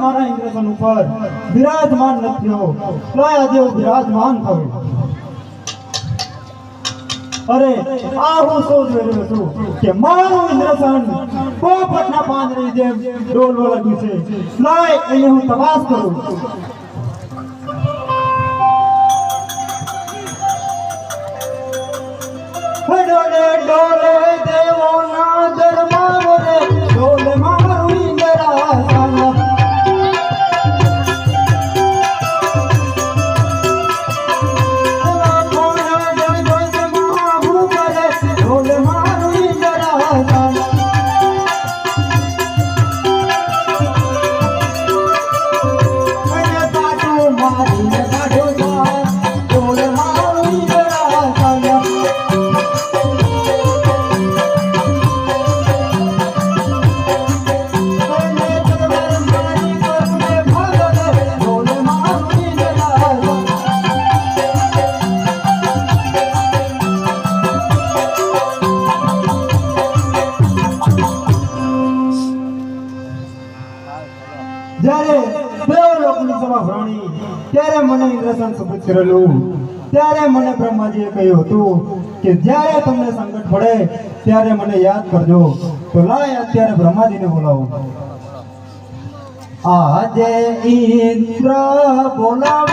મારા ઇન્દ્રસન ઉપર બિરાજમાન નથી આજે બિરાજમાન થયો અરે આ હું સોચ રહ્યો છું કે મારું ઇન્દ્રસન પોપટના પાંદડી જેમ ડોલવા લાગ્યું છે લાય એને હું તપાસ કરું ડોલે ડોલે દેવો ના દરબાર રે ડોલે મારું ઇન્દ્રસન ત્યારે મને ઇન્દ્રસન સબૂત કરેલું ત્યારે મને બ્રહ્માજીએ કહ્યું હતું કે જ્યારે તમને સંકટ પડે ત્યારે મને યાદ કરજો તો લાય અત્યારે બ્રહ્માજીને બોલાવો આજે ઇન્દ્ર બોલાવ